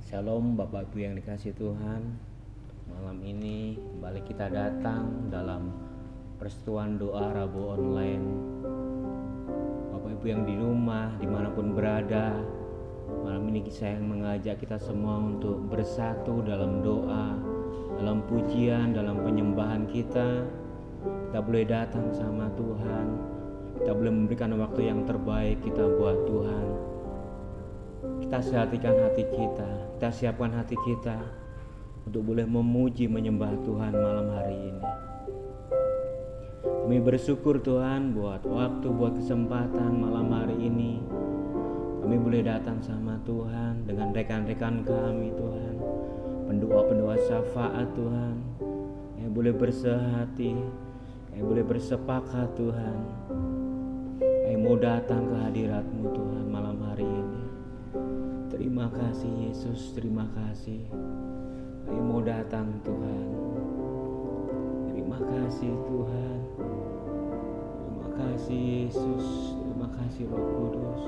Shalom Bapak Ibu yang dikasihi Tuhan. Malam ini kembali kita datang dalam persekutuan doa Rabu online. Bapak Ibu yang di rumah dimanapun berada, malam ini saya mengajak kita semua untuk bersatu dalam doa, dalam pujian, dalam penyembahan kita. Kita boleh datang sama Tuhan, kita boleh memberikan waktu yang terbaik kita buat Tuhan. Kita sehatikan hati kita siapkan hati kita untuk boleh memuji menyembah Tuhan malam hari ini. Kami bersyukur Tuhan buat waktu, buat kesempatan malam hari ini. Kami boleh datang sama Tuhan dengan rekan-rekan kami Tuhan, pendoa-pendoa syafaat Tuhan, yang boleh bersehati, yang boleh bersepakat Tuhan, yang mau datang ke hadirat-Mu Tuhan malam hari ini. Terima kasih Yesus, terima kasih. Kami mau datang Tuhan. Terima kasih Tuhan. Terima kasih Yesus, terima kasih Roh Kudus.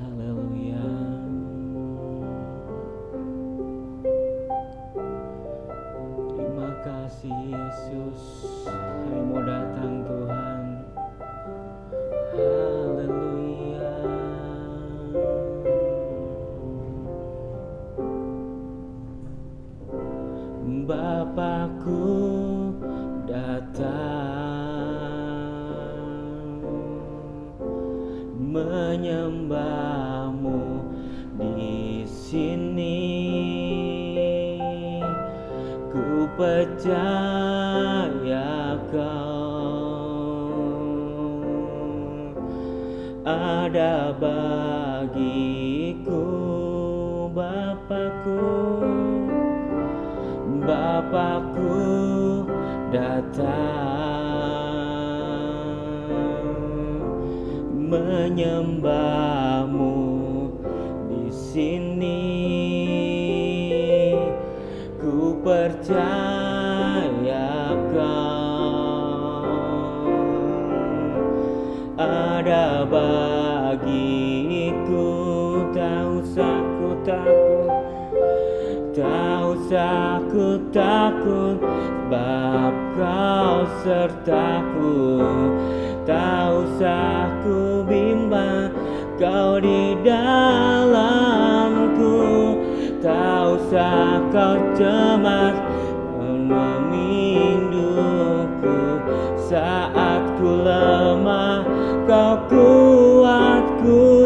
Haleluya. Terima kasih Yesus. Kami mau datang Tuhan. Haleluya. Bapakku datang menyembah-Mu di sini. Ku percaya Kau ada bagiku, Bapakku. Bapakku datang menyembah-Mu di sini. Ku percaya Kau ada bagiku. Tak usah ku takut, tak usah ku takut, sebab Kau sertaku. Tak usah ku bimbang, Kau di dalamku. Tak usah kau cemas meminduku. Saat ku lemah, Kau kuatku.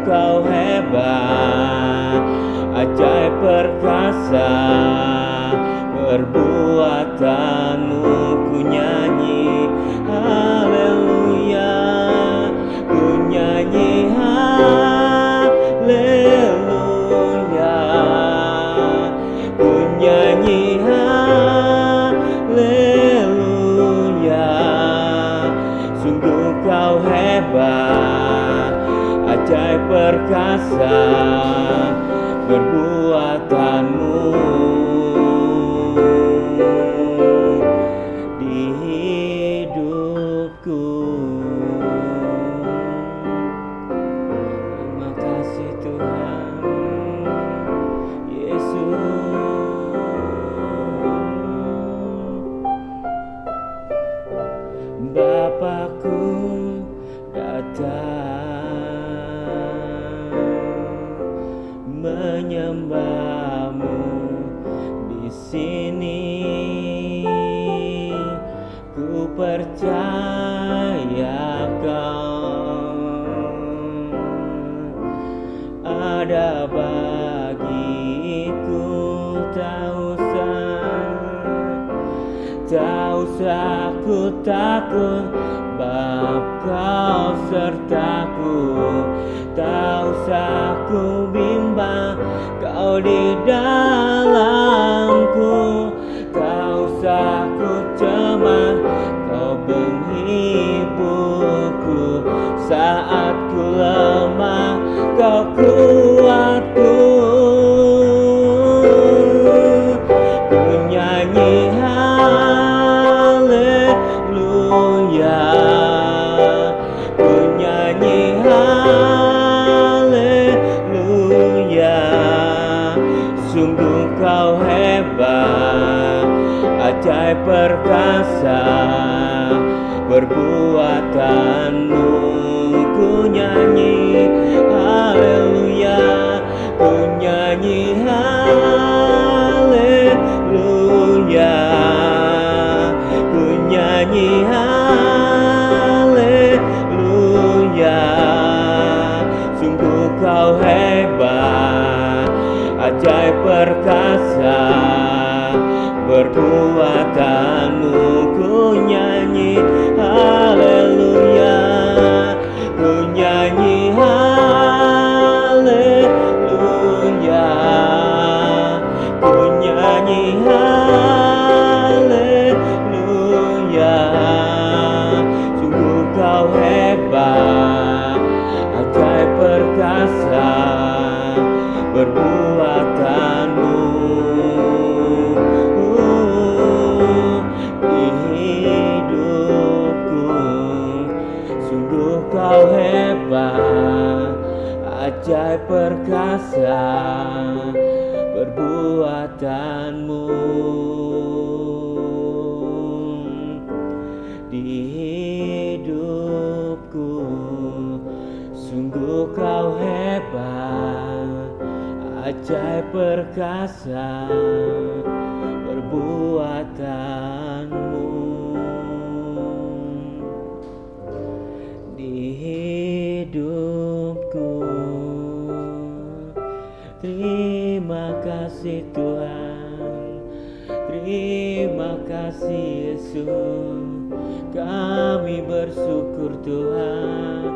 Kau hebat, ajaib perkasa, perbuatan-Mu ku nyanyi haleluya. Ku nyanyi haleluya. Ku nyanyi haleluya. Sungguh Kau hebat, ajaib perkasa, perbuatan-Mu di hidupku. Terima kasih Tuhan Yesus. Bapakku datang menyembah-Mu di sini. Ku percaya Kau ada bagiku. Tak usah ku takut, sebab Kau sertaku. Tak usah ku bimbang, Kau di dalamku. Tak usah ku cemas, Kau menghiburku. Saat ku lemah, Kau kuatku, ku nyanyi haleluya, ku nyanyi haleluya. Sungguh kau hebat, ajaib perkasa perbuatanmu. Ku nyanyi haleluya, ku nyanyi haleluya, ku nyanyi haleluya. Sungguh kau hebat, ajaib perkasa perbuatanmu. Ku nyanyi haleluya, ku nyanyi haleluya, ku nyanyi haleluya. Sungguh kau hebat, ajaib perkasa perbuatanmu. Di hidupku sungguh kau hebat, ajaib perkasa perbuatanmu. Di hidupku sungguh kau hebat, ajaib perkasa perbuatanmu. Di hidupku, terima kasih Tuhan, terima kasih Yesus. Kami bersyukur Tuhan,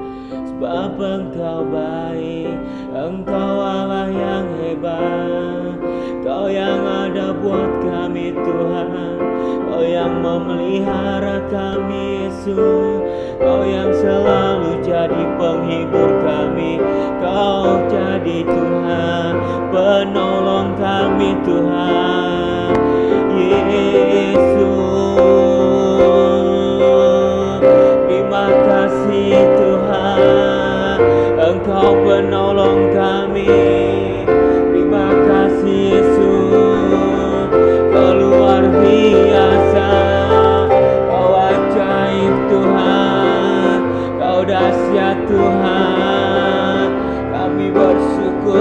sebab Engkau baik, Engkau Allah yang hebat. Kau yang ada buat kami Tuhan, Kau yang memelihara kami Yesus. Kau yang selalu jadi penghibur kami, Kau jadi Tuhan penolong kami Tuhan Yesus. Terima kasih Tuhan, Engkau penolong kami. Terima kasih Yesus, Kau luar biasa, Kau ajaib Tuhan, Kau dahsyat Tuhan. Kami bersyukur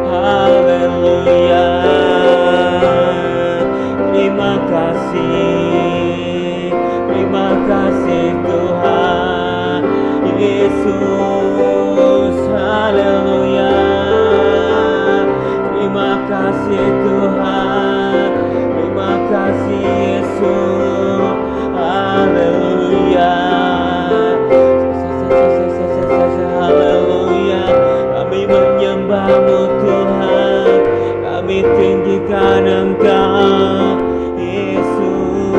haleluya. Terima kasih, terima kasih Tuhan Yesus, haleluya. Terima kasih Tuhan, terima kasih Yesus, haleluya. Haleluya, kami menyembah-Mu Tuhan, kami tinggikan Engkau Yesus.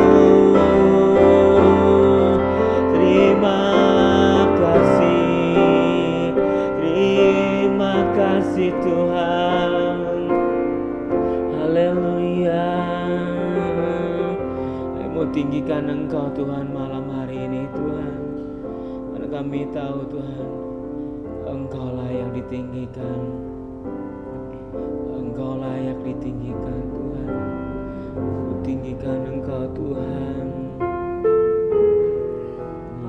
Terima kasih Tuhan, haleluya. Kami mau tinggikan Engkau Tuhan malam hari ini Tuhan, karena kami tahu Tuhan, Engkau layak ditinggikan, Engkau layak ditinggikan Tuhan. Ku tinggikan Engkau Tuhan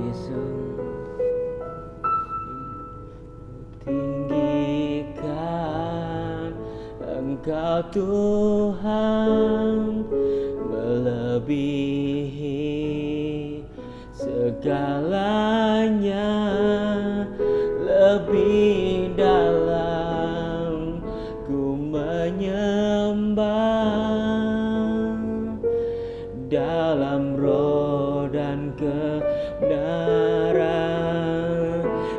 Yesus. Tinggikan Engkau Tuhan, melebihi segalanya, lebih dalam ku menyembah, dalam roh dan kebenaran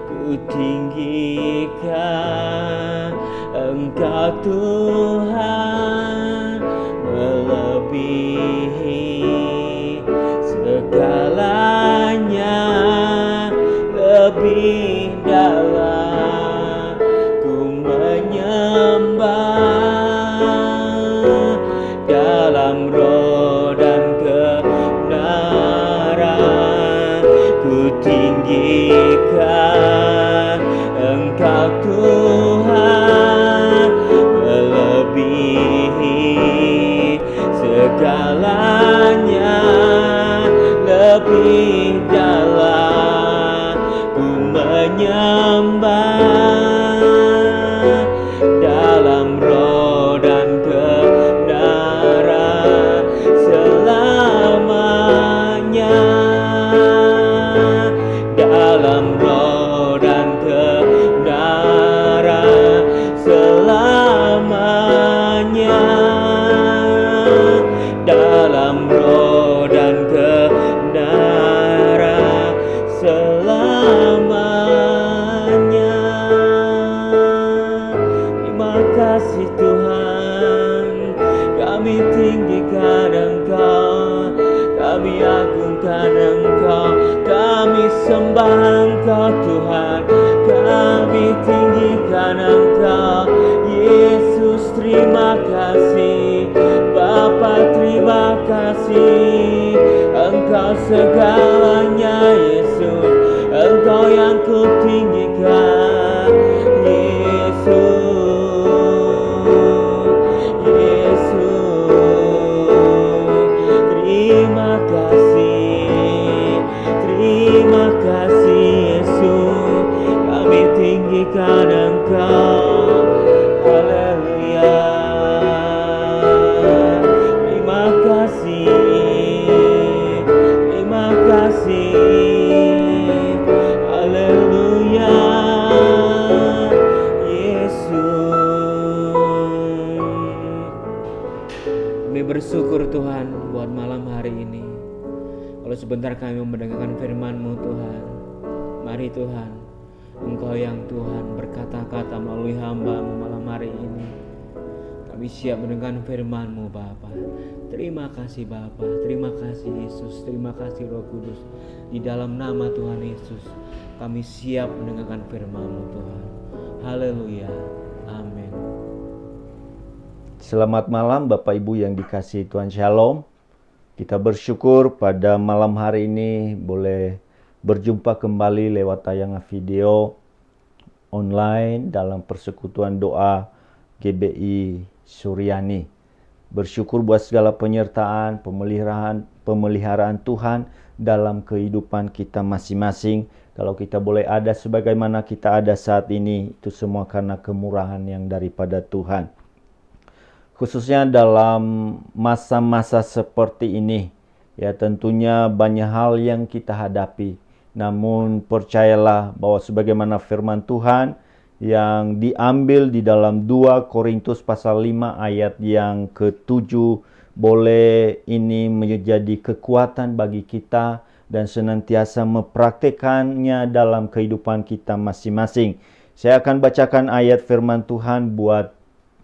ku tinggikan Engkau Tuhan, melebihi segalanya, lebih dalam tidaklah ku menyembah dalam roh dan kebenaran selamanya, dalam roh dan kebenaran selamanya, dalam roh dan kebenaran selamanya. Terima kasih Tuhan, kami tinggikan Engkau, kami agungkan Engkau, kami sembah Engkau Tuhan, kami tinggikan Engkau. Yesus terima kasih, Bapa terima kasih, Engkau segalanya Yesus, Engkau yang ku tinggikan Yesus. Terima kasih Yesus, kami tinggikan Engkau, haleluya. Terima kasih, haleluya Yesus. Kami bersyukur Tuhan buat malam hari ini. Kalau sebentar kami mendengarkan firman-Mu Tuhan, mari Tuhan, Engkau yang Tuhan berkata-kata melalui hamba-Mu malam hari ini. Kami siap mendengarkan firman-Mu Bapa. Terima kasih Bapa, terima kasih Yesus, terima kasih Roh Kudus. Di dalam nama Tuhan Yesus, kami siap mendengarkan firman-Mu Tuhan. Haleluya, amin. Selamat malam Bapak Ibu yang dikasihi Tuhan, Shalom. Kita bersyukur pada malam hari ini boleh berjumpa kembali lewat tayangan video online dalam persekutuan doa GBI Suryani. Bersyukur buat segala penyertaan, pemeliharaan Tuhan dalam kehidupan kita masing-masing. Kalau kita boleh ada sebagaimana kita ada saat ini, itu semua karena kemurahan yang daripada Tuhan. Khususnya dalam masa-masa seperti ini, ya tentunya banyak hal yang kita hadapi. Namun percayalah bahwa sebagaimana firman Tuhan yang diambil di dalam 2 Korintus pasal 5 ayat yang ke-7, boleh ini menjadi kekuatan bagi kita dan senantiasa mempraktekannya dalam kehidupan kita masing-masing. Saya akan bacakan ayat firman Tuhan buat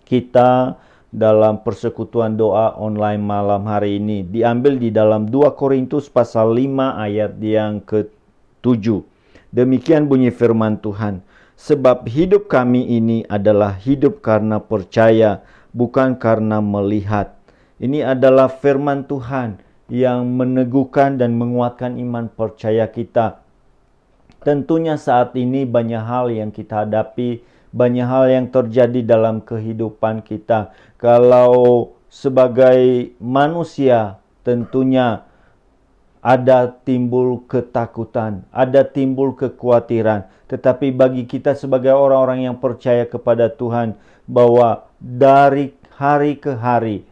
kita dalam persekutuan doa online malam hari ini. Diambil di dalam 2 Korintus pasal 5 ayat yang ke-7. Demikian bunyi firman Tuhan. Sebab hidup kami ini adalah hidup karena percaya, bukan karena melihat. Ini adalah firman Tuhan yang meneguhkan dan menguatkan iman percaya kita. Tentunya saat ini banyak hal yang kita hadapi, banyak hal yang terjadi dalam kehidupan kita. Kalau sebagai manusia tentunya ada timbul ketakutan, ada timbul kekhawatiran. Tetapi bagi kita sebagai orang-orang yang percaya kepada Tuhan, bahwa dari hari ke hari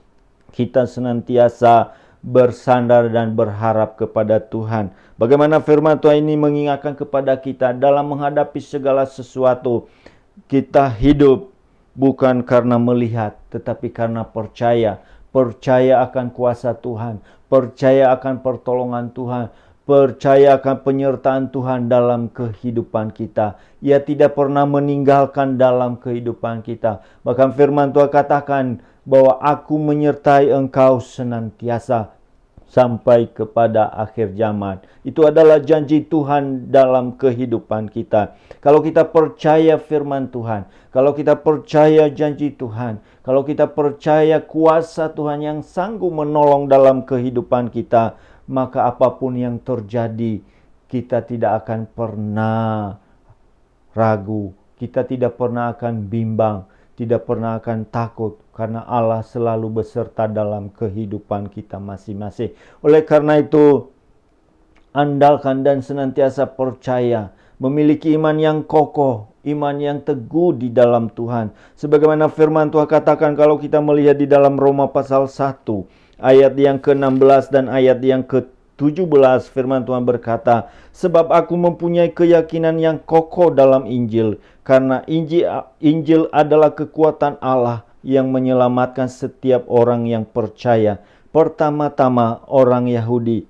kita senantiasa bersandar dan berharap kepada Tuhan. Bagaimana firman Tuhan ini mengingatkan kepada kita dalam menghadapi segala sesuatu. Kita hidup bukan karena melihat, tetapi karena percaya. Percaya akan kuasa Tuhan, percaya akan pertolongan Tuhan, percaya akan penyertaan Tuhan dalam kehidupan kita. Ia tidak pernah meninggalkan dalam kehidupan kita. Bahkan firman Tuhan katakan bahwa aku menyertai engkau senantiasa sampai kepada akhir zaman. Itu adalah janji Tuhan dalam kehidupan kita. Kalau kita percaya firman Tuhan, kalau kita percaya janji Tuhan, kalau kita percaya kuasa Tuhan yang sanggup menolong dalam kehidupan kita, maka apapun yang terjadi, kita tidak akan pernah ragu, kita tidak pernah akan bimbang, tidak pernah akan takut, karena Allah selalu beserta dalam kehidupan kita masing-masing. Oleh karena itu, andalkan dan senantiasa percaya, memiliki iman yang kokoh, iman yang teguh di dalam Tuhan. Sebagaimana firman Tuhan katakan kalau kita melihat di dalam Roma pasal 1 ayat yang ke-16 dan ayat yang ke-17, firman Tuhan berkata, sebab aku mempunyai keyakinan yang kokoh dalam Injil, karena Injil adalah kekuatan Allah yang menyelamatkan setiap orang yang percaya, pertama-tama orang Yahudi,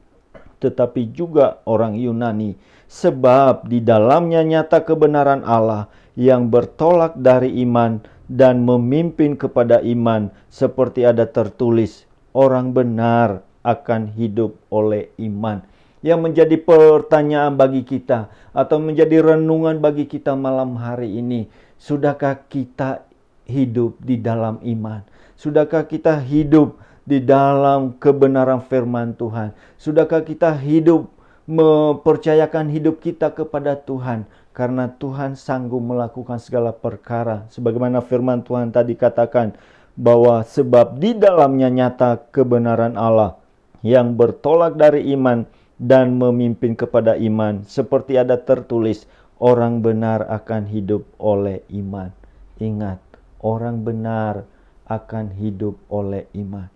tetapi juga orang Yunani. Sebab di dalamnya nyata kebenaran Allah yang bertolak dari iman dan memimpin kepada iman, seperti ada tertulis, orang benar akan hidup oleh iman. Yang menjadi pertanyaan bagi kita atau menjadi renungan bagi kita malam hari ini, sudahkah kita hidup di dalam iman? Sudahkah kita hidup di dalam kebenaran firman Tuhan? Sudahkah kita hidup mempercayakan hidup kita kepada Tuhan? Karena Tuhan sanggup melakukan segala perkara. Sebagaimana firman Tuhan tadi katakan, bahwa sebab di dalamnya nyata kebenaran Allah yang bertolak dari iman dan memimpin kepada iman. Seperti ada tertulis, orang benar akan hidup oleh iman. Ingat, orang benar akan hidup oleh iman.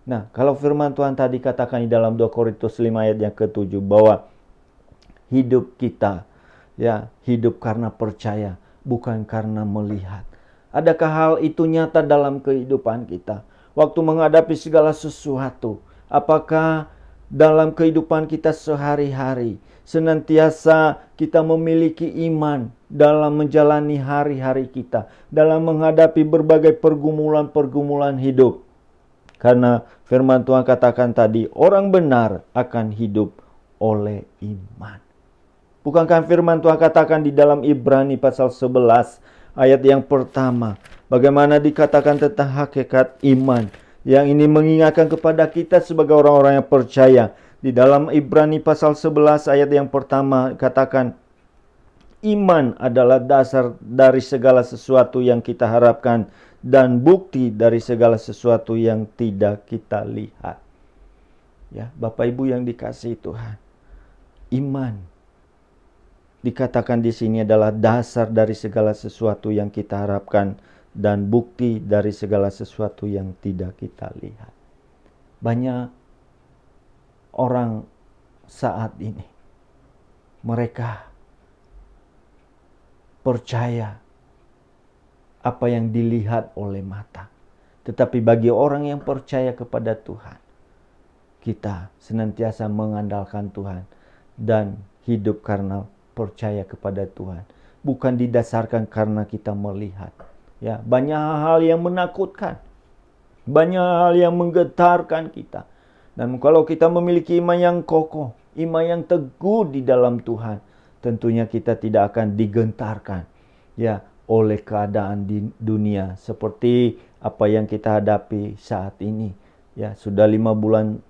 Nah, kalau firman Tuhan tadi katakan di dalam 2 Korintus 5 ayat yang ke-7 bahwa hidup kita hidup karena percaya, bukan karena melihat. Adakah hal itu nyata dalam kehidupan kita? Waktu menghadapi segala sesuatu, apakah dalam kehidupan kita sehari-hari senantiasa kita memiliki iman dalam menjalani hari-hari kita, dalam menghadapi berbagai pergumulan-pergumulan hidup? Karena firman Tuhan katakan tadi, orang benar akan hidup oleh iman. Bukankah firman Tuhan katakan di dalam Ibrani pasal 11 ayat yang pertama, bagaimana dikatakan tentang hakikat iman, yang ini mengingatkan kepada kita sebagai orang-orang yang percaya. Di dalam Ibrani pasal 11 ayat yang pertama katakan, iman adalah dasar dari segala sesuatu yang kita harapkan dan bukti dari segala sesuatu yang tidak kita lihat. Ya, Bapak Ibu yang dikasihi Tuhan, iman dikatakan di sini adalah dasar dari segala sesuatu yang kita harapkan dan bukti dari segala sesuatu yang tidak kita lihat. Banyak orang saat ini, mereka percaya apa yang dilihat oleh mata. Tetapi bagi orang yang percaya kepada Tuhan, kita senantiasa mengandalkan Tuhan dan hidup karena percaya kepada Tuhan, bukan didasarkan karena kita melihat. Ya, banyak hal yang menakutkan, banyak hal yang menggetarkan kita. Dan kalau kita memiliki iman yang kokoh, iman yang teguh di dalam Tuhan, tentunya kita tidak akan digentarkan oleh keadaan di dunia seperti apa yang kita hadapi saat ini. Ya, sudah 5 bulan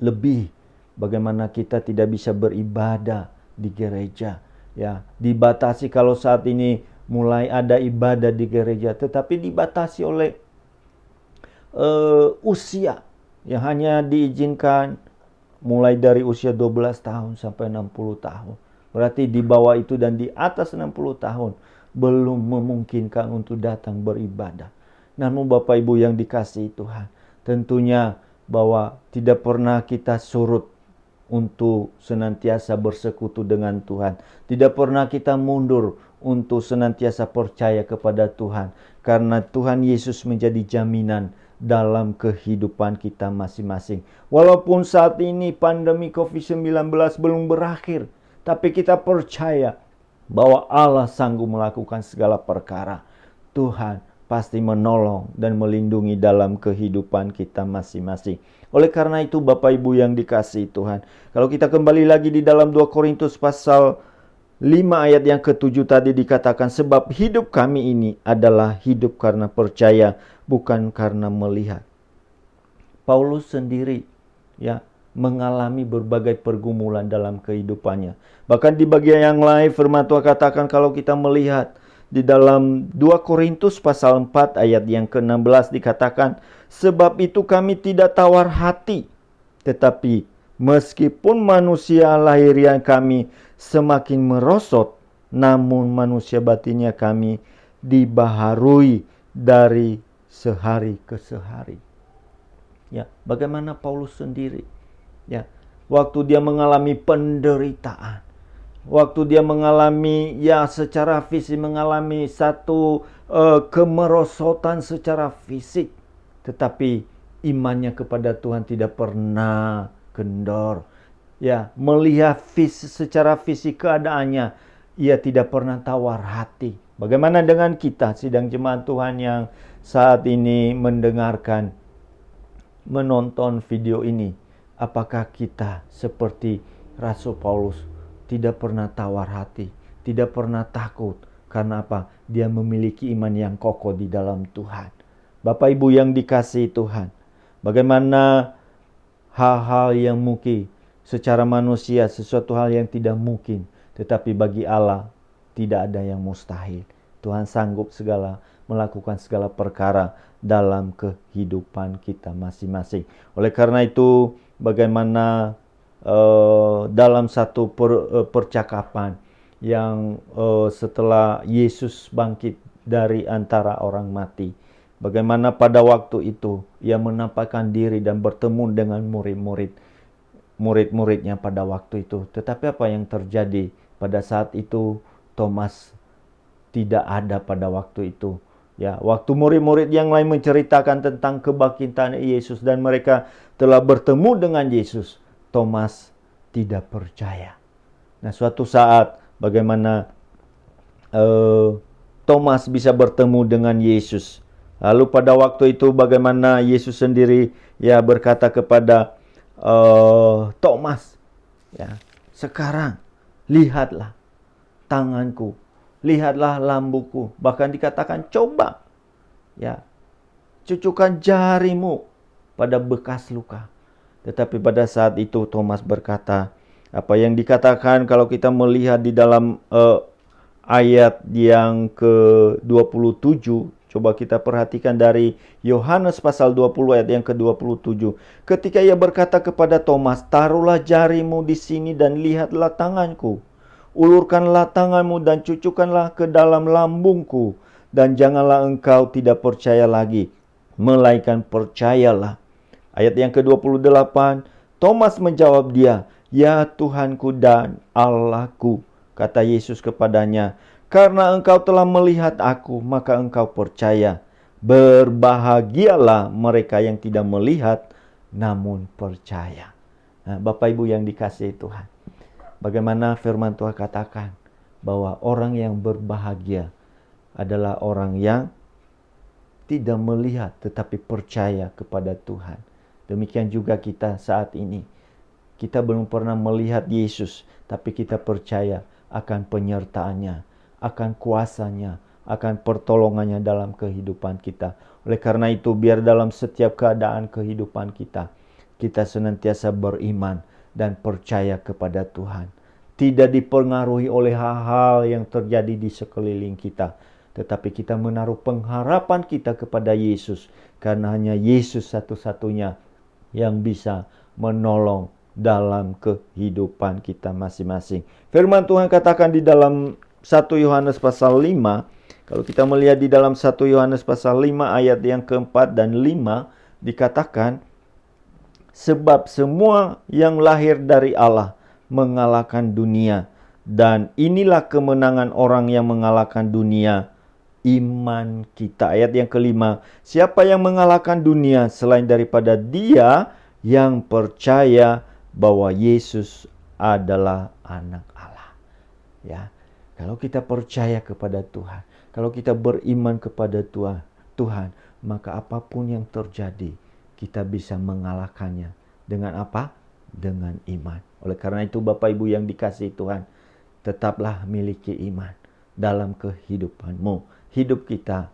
lebih bagaimana kita tidak bisa beribadah di gereja. Ya, dibatasi kalau saat ini mulai ada ibadah di gereja, tetapi dibatasi oleh usia yang hanya diizinkan mulai dari usia 12 tahun sampai 60 tahun. Berarti di bawah itu dan di atas 60 tahun belum memungkinkan untuk datang beribadah. Namun Bapak Ibu yang dikasihi Tuhan, tentunya bahwa tidak pernah kita surut untuk senantiasa bersekutu dengan Tuhan. Tidak pernah kita mundur untuk senantiasa percaya kepada Tuhan. Karena Tuhan Yesus menjadi jaminan dalam kehidupan kita masing-masing. Walaupun saat ini pandemi COVID-19 belum berakhir, tapi kita percaya bahwa Allah sanggup melakukan segala perkara. Tuhan pasti menolong dan melindungi dalam kehidupan kita masing-masing. Oleh karena itu Bapak Ibu yang dikasihi Tuhan, kalau kita kembali lagi di dalam 2 Korintus pasal 5 ayat yang ke-7 tadi dikatakan, sebab hidup kami ini adalah hidup karena percaya, bukan karena melihat. Paulus sendiri mengalami berbagai pergumulan dalam kehidupannya. Bahkan di bagian yang lain firman Tuhan katakan kalau kita melihat di dalam 2 Korintus pasal 4 ayat yang ke-16 dikatakan, sebab itu kami tidak tawar hati, tetapi Meskipun manusia lahiriah kami semakin merosot, namun manusia batinnya kami dibaharui dari sehari ke sehari. Ya, bagaimana Paulus sendiri? Ya, waktu dia mengalami penderitaan, waktu dia mengalami secara fisik mengalami satu kemerosotan secara fisik, tetapi imannya kepada Tuhan tidak pernah kendor. Ya, melihat secara fisik keadaannya, ia tidak pernah tawar hati. Bagaimana dengan kita, sidang jemaat Tuhan yang saat ini mendengarkan, menonton video ini? Apakah kita seperti Rasul Paulus, tidak pernah tawar hati, tidak pernah takut? Karena apa? Dia memiliki iman yang kokoh di dalam Tuhan. Bapak Ibu yang dikasihi Tuhan, bagaimana hal-hal yang mungkin secara manusia, sesuatu hal yang tidak mungkin, tetapi bagi Allah tidak ada yang mustahil. Tuhan sanggup melakukan segala perkara dalam kehidupan kita masing-masing. Oleh karena itu, bagaimana dalam satu percakapan yang setelah Yesus bangkit dari antara orang mati, bagaimana pada waktu itu ia menampakkan diri dan bertemu dengan murid-muridnya pada waktu itu. Tetapi apa yang terjadi pada saat itu? Thomas tidak ada pada waktu itu. Ya, waktu murid-murid yang lain menceritakan tentang kebangkitan Yesus dan mereka telah bertemu dengan Yesus, Thomas tidak percaya. Nah, suatu saat bagaimana Thomas bisa bertemu dengan Yesus. Lalu pada waktu itu bagaimana Yesus sendiri berkata kepada Thomas, sekarang lihatlah tanganku, lihatlah lambungku, bahkan dikatakan coba cucukkan jarimu pada bekas luka. Tetapi pada saat itu Thomas berkata, apa yang dikatakan kalau kita melihat di dalam ayat yang ke-27, coba kita perhatikan dari Yohanes pasal 20 ayat yang ke-27. Ketika ia berkata kepada Thomas, taruhlah jarimu di sini dan lihatlah tanganku. Ulurkanlah tanganmu dan cucukkanlah ke dalam lambungku. Dan janganlah engkau tidak percaya lagi, melainkan percayalah. Ayat yang ke-28, Thomas menjawab dia, ya Tuhanku dan Allahku. Kata Yesus kepadanya, karena engkau telah melihat aku, maka engkau percaya. Berbahagialah mereka yang tidak melihat, namun percaya. Nah, Bapak Ibu yang dikasihi Tuhan, bagaimana firman Tuhan katakan bahwa orang yang berbahagia adalah orang yang tidak melihat tetapi percaya kepada Tuhan. Demikian juga kita saat ini. Kita belum pernah melihat Yesus, tapi kita percaya akan penyertaannya, akan kuasanya, akan pertolongannya dalam kehidupan kita. Oleh karena itu, biar dalam setiap keadaan kehidupan kita, kita senantiasa beriman dan percaya kepada Tuhan. Tidak dipengaruhi oleh hal-hal yang terjadi di sekeliling kita, tetapi kita menaruh pengharapan kita kepada Yesus, karena hanya Yesus satu-satunya yang bisa menolong dalam kehidupan kita masing-masing. Firman Tuhan katakan di dalam 1 Yohanes pasal 5, kalau kita melihat di dalam 1 Yohanes pasal 5 ayat yang keempat dan 5, dikatakan, sebab semua yang lahir dari Allah mengalahkan dunia, dan inilah kemenangan orang yang mengalahkan dunia, iman kita. Ayat yang kelima, siapa yang mengalahkan dunia selain daripada dia yang percaya bahwa Yesus adalah anak Allah. Ya, kalau kita percaya kepada Tuhan, kalau kita beriman kepada Tuhan, maka apapun yang terjadi, kita bisa mengalahkannya. Dengan apa? Dengan iman. Oleh karena itu Bapak Ibu yang dikasihi Tuhan, tetaplah miliki iman dalam kehidupanmu. Hidup kita,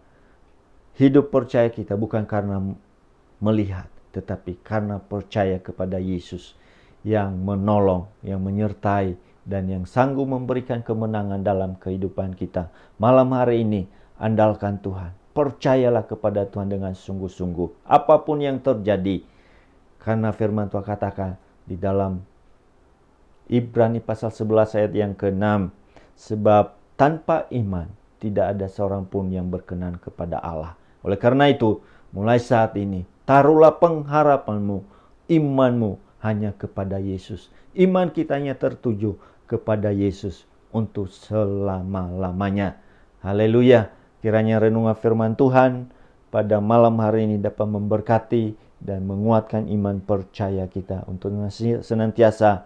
hidup percaya kita bukan karena melihat, tetapi karena percaya kepada Yesus yang menolong, yang menyertai, dan yang sanggup memberikan kemenangan dalam kehidupan kita. Malam hari ini, andalkan Tuhan. Percayalah kepada Tuhan dengan sungguh-sungguh. Apapun yang terjadi, karena firman Tuhan katakan, di dalam Ibrani pasal 11 ayat yang ke-6. Sebab tanpa iman tidak ada seorang pun yang berkenan kepada Allah. Oleh karena itu, mulai saat ini, taruhlah pengharapanmu, imanmu hanya kepada Yesus. Iman kita hanya tertuju kepada Yesus untuk selama-lamanya. Haleluya. Kiranya renungan firman Tuhan pada malam hari ini dapat memberkati dan menguatkan iman percaya kita untuk senantiasa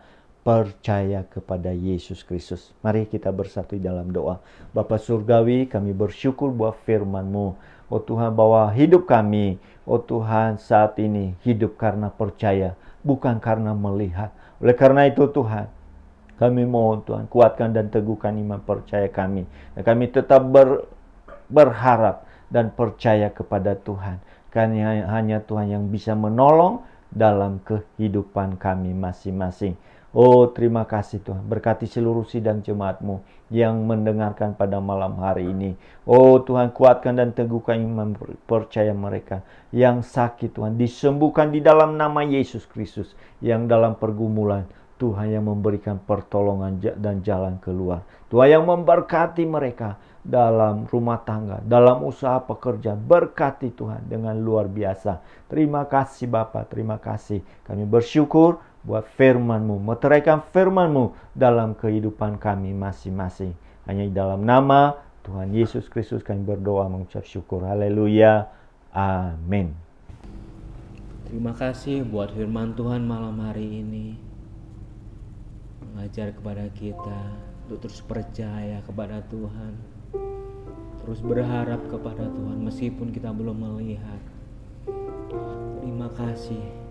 percaya kepada Yesus Kristus. Mari kita bersatu dalam doa. Bapa Surgawi, kami bersyukur buat firman-Mu. Oh Tuhan, bahwa hidup kami, oh Tuhan, saat ini hidup karena percaya, bukan karena melihat. Oleh karena itu Tuhan, kami mohon Tuhan, kuatkan dan teguhkan iman percaya kami. Dan kami tetap berharap dan percaya kepada Tuhan. Karena hanya Tuhan yang bisa menolong dalam kehidupan kami masing-masing. Oh, terima kasih Tuhan. Berkati seluruh sidang jemaat-Mu yang mendengarkan pada malam hari ini. Oh Tuhan, kuatkan dan teguhkan iman percaya mereka yang sakit Tuhan. Disembuhkan di dalam nama Yesus Kristus. Yang dalam pergumulan, Tuhan yang memberikan pertolongan dan jalan keluar. Tuhan yang memberkati mereka dalam rumah tangga, dalam usaha pekerjaan. Berkati Tuhan dengan luar biasa. Terima kasih Bapa, terima kasih. Kami bersyukur buat firman-Mu, meteraikan firman-Mu dalam kehidupan kami masing-masing. Hanya di dalam nama Tuhan Yesus Kristus kami berdoa mengucap syukur. Haleluya. Amin. Terima kasih buat firman Tuhan malam hari ini. Mengajar kepada kita untuk terus percaya kepada Tuhan. Terus berharap kepada Tuhan meskipun kita belum melihat. Terima kasih.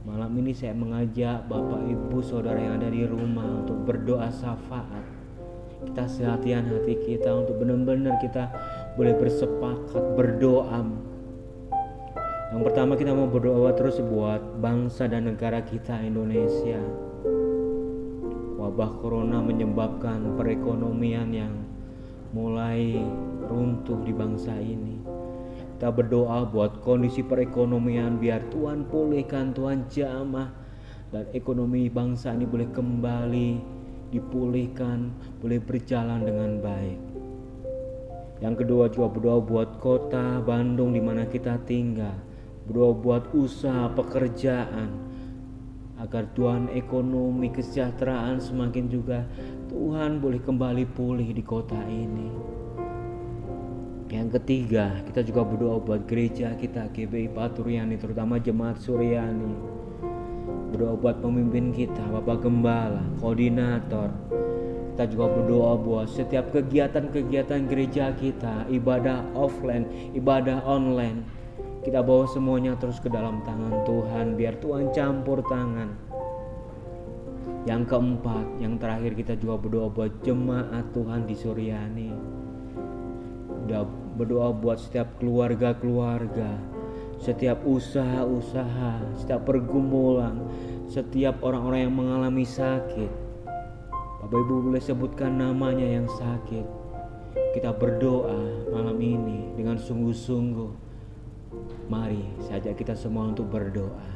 Malam ini saya mengajak Bapak Ibu Saudara yang ada di rumah untuk berdoa syafaat. Kita sehatian hati kita untuk benar-benar kita boleh bersepakat berdoa. Yang pertama kita mau berdoa terus buat bangsa dan negara kita Indonesia. Wabah corona menyebabkan perekonomian yang mulai runtuh di bangsa ini. Kita berdoa buat kondisi perekonomian biar Tuhan pulihkan, Tuhan jamah, dan ekonomi bangsa ini boleh kembali dipulihkan, boleh berjalan dengan baik. Yang kedua juga berdoa buat kota Bandung di mana kita tinggal. Berdoa buat usaha pekerjaan agar Tuhan ekonomi kesejahteraan semakin juga Tuhan boleh kembali pulih di kota ini. Yang ketiga, kita juga berdoa buat gereja kita GBI Paturyani, terutama Jemaat Suryani. Berdoa buat pemimpin kita, Bapak Gembala, koordinator. Kita juga berdoa buat setiap kegiatan-kegiatan gereja kita, ibadah offline, ibadah online. Kita bawa semuanya terus ke dalam tangan Tuhan, biar Tuhan campur tangan. Yang keempat, yang terakhir kita juga berdoa buat jemaat Tuhan di Suryani. Berdoa buat setiap keluarga-keluarga, setiap usaha-usaha, setiap pergumulan, setiap orang-orang yang mengalami sakit. Bapak Ibu boleh sebutkan namanya yang sakit. Kita berdoa malam ini dengan sungguh-sungguh. Mari saya ajak kita semua untuk berdoa.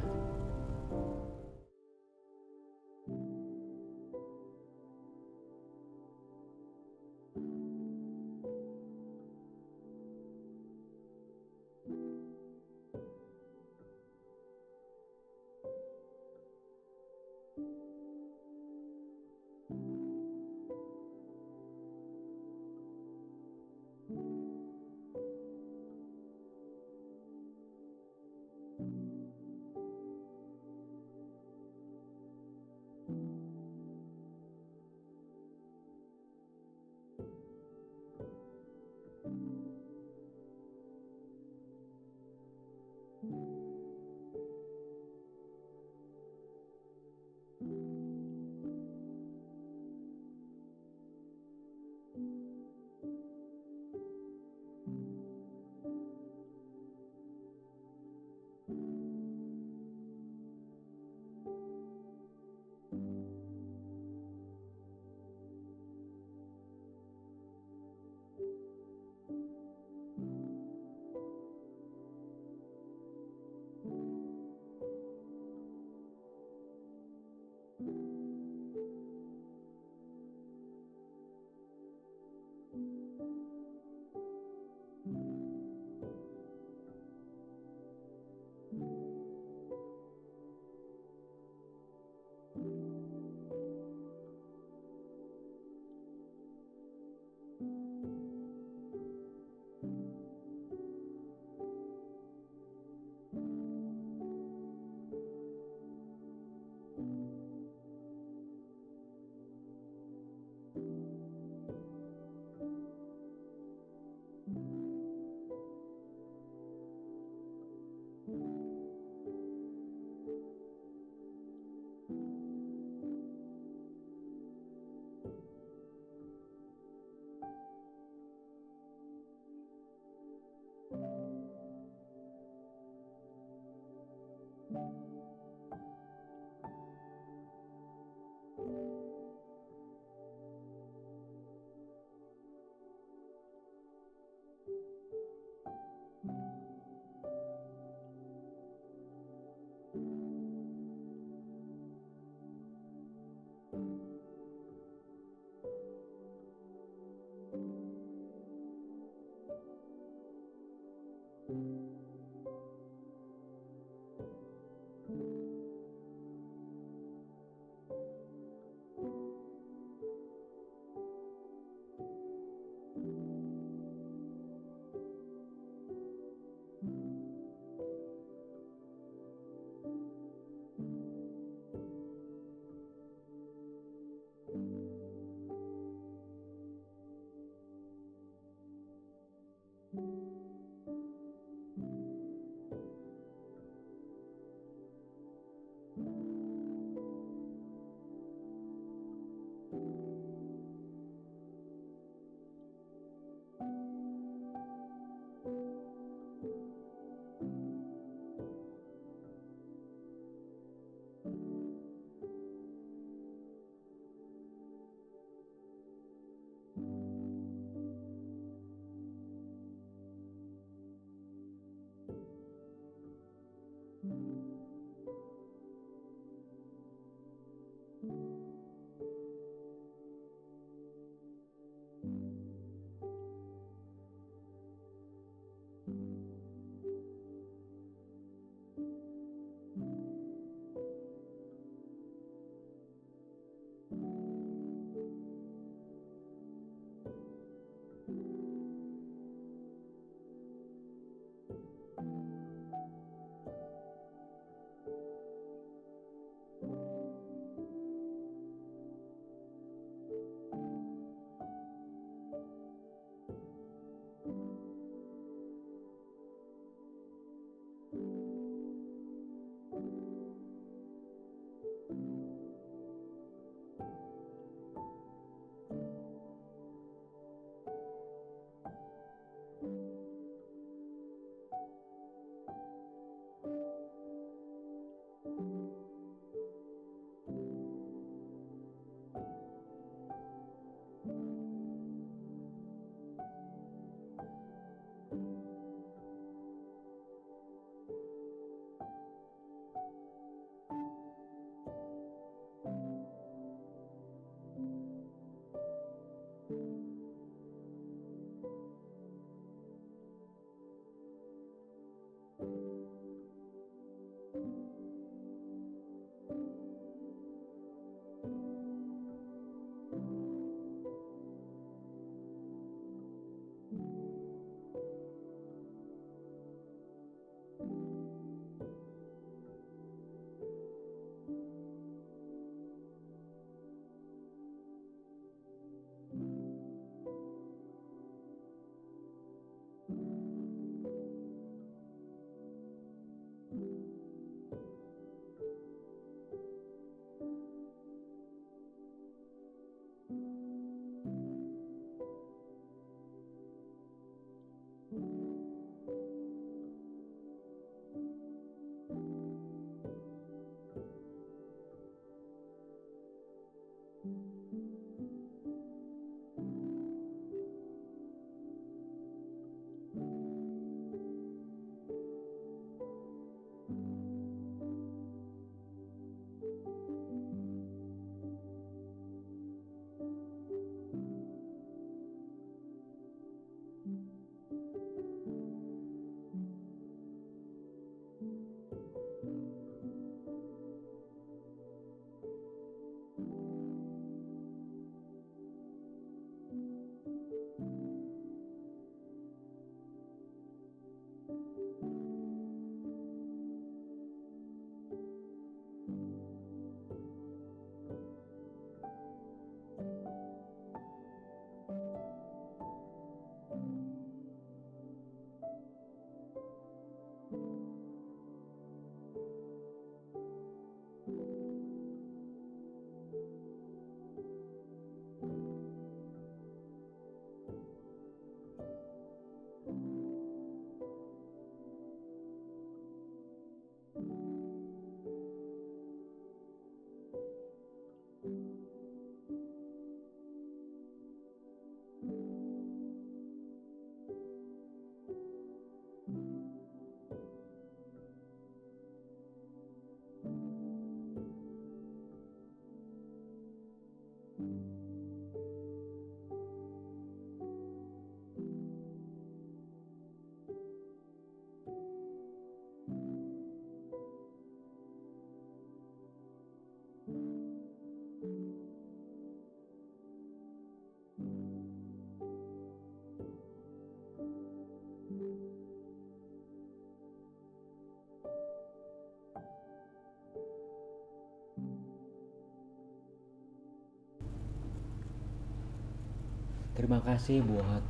Terima kasih buat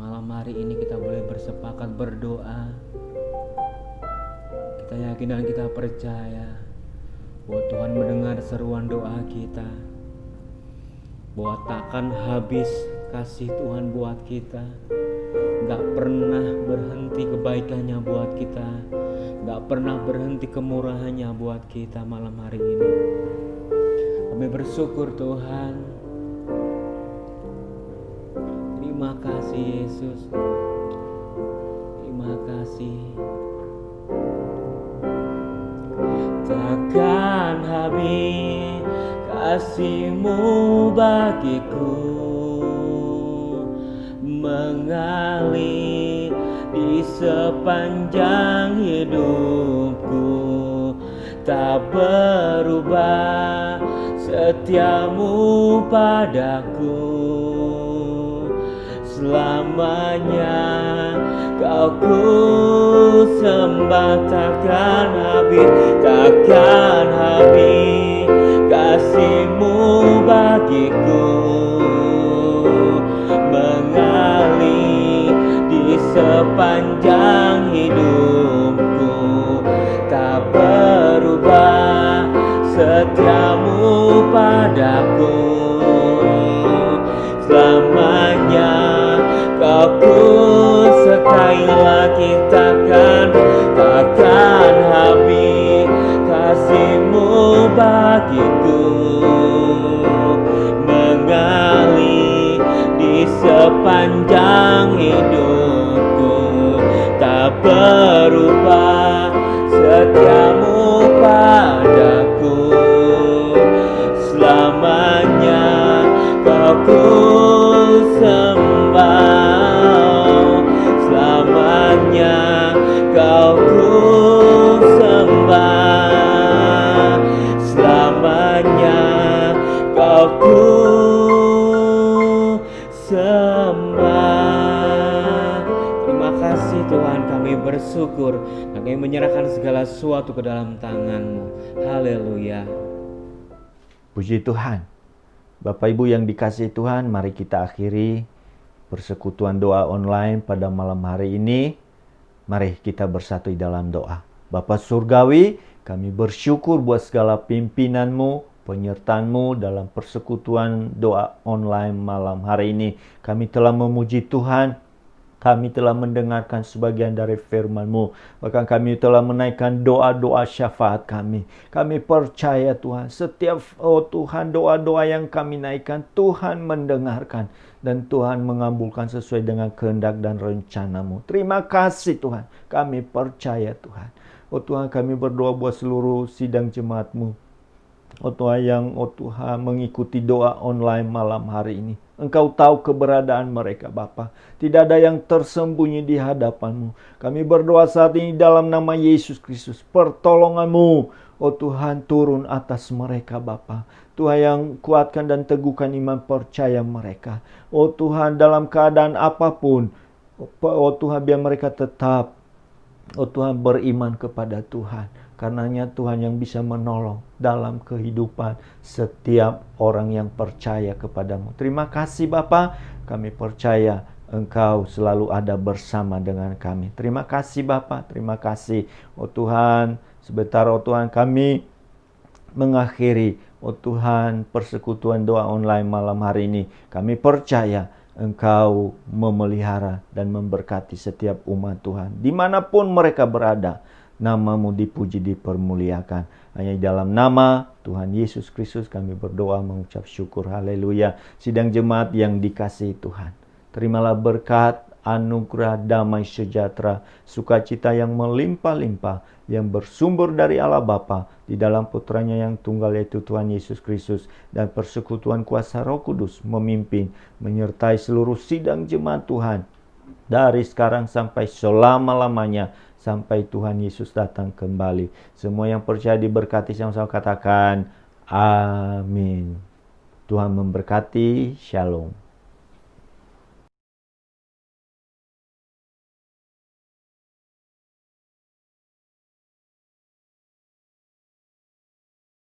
malam hari ini kita boleh bersepakat berdoa. Kita yakin dan kita percaya bahwa Tuhan mendengar seruan doa kita, bahwa takkan habis kasih Tuhan buat kita. Gak pernah berhenti kebaikannya buat kita, gak pernah berhenti kemurahannya buat kita malam hari ini. Kami bersyukur Tuhan. Terima kasih Yesus. Terima kasih. Takkan habis kasih-Mu bagiku, mengalir di sepanjang hidupku. Tak berubah setia-Mu padaku. Selamanya Kau ku sembah, takkan habis kasih-Mu bagiku, mengalir di sepanjang hidupku. Tak berubah setia-Mu padaku. Selamanya Kau ku sertai lagi, takkan habis kasih-Mu bagiku, mengalir di sepanjang hidupku, tak berubah setiamu padaku. Selamanya kau ku sembah, selamanya kau ku sembah, selamanya kau ku sembah. Terima kasih Tuhan, kami bersyukur, kami menyerahkan segala sesuatu ke dalam tangan-Mu. Haleluya. Puji Tuhan. Bapak Ibu yang dikasihi Tuhan, mari kita akhiri persekutuan doa online pada malam hari ini. Mari kita bersatu di dalam doa. Bapa Surgawi, kami bersyukur buat segala pimpinan-Mu, penyertaan-Mu dalam persekutuan doa online malam hari ini. Kami telah memuji Tuhan. Kami telah mendengarkan sebagian dari firman-Mu. Bahkan kami telah menaikkan doa-doa syafaat kami. Kami percaya Tuhan, setiap Tuhan doa-doa yang kami naikkan, Tuhan mendengarkan. Dan Tuhan mengabulkan sesuai dengan kehendak dan rencana-Mu. Terima kasih Tuhan. Kami percaya Tuhan. Tuhan, kami berdoa buat seluruh sidang jemaat-Mu. Tuhan yang Tuhan mengikuti doa online malam hari ini. Engkau tahu keberadaan mereka Bapa. Tidak ada yang tersembunyi di hadapan-Mu. Kami berdoa saat ini dalam nama Yesus Kristus. Pertolongan-Mu, Tuhan, turun atas mereka Bapa. Tuhan yang kuatkan dan teguhkan iman percaya mereka. Tuhan, dalam keadaan apapun, Tuhan, biar mereka tetap, Tuhan, beriman kepada Tuhan. Karenanya Tuhan yang bisa menolong dalam kehidupan setiap orang yang percaya kepadamu. Terima kasih Bapa, kami percaya Engkau selalu ada bersama dengan kami. Terima kasih Bapa, terima kasih. Tuhan, sebentar Tuhan kami mengakhiri Tuhan persekutuan doa online malam hari ini. Kami percaya Engkau memelihara dan memberkati setiap umat Tuhan. Dimanapun mereka berada, nama-Mu dipuji, dipermuliakan. Hanya di dalam nama Tuhan Yesus Kristus kami berdoa mengucap syukur. Haleluya. Sidang jemaat yang dikasihi Tuhan, terimalah berkat, anugerah, damai sejahtera, sukacita yang melimpah-limpah, yang bersumber dari Allah Bapa, di dalam putranya yang tunggal yaitu Tuhan Yesus Kristus, dan persekutuan kuasa Roh Kudus memimpin, menyertai seluruh sidang jemaat Tuhan, dari sekarang sampai selama-lamanya, sampai Tuhan Yesus datang kembali. Semua yang percaya diberkati, sama-sama katakan amin. Tuhan memberkati. Shalom.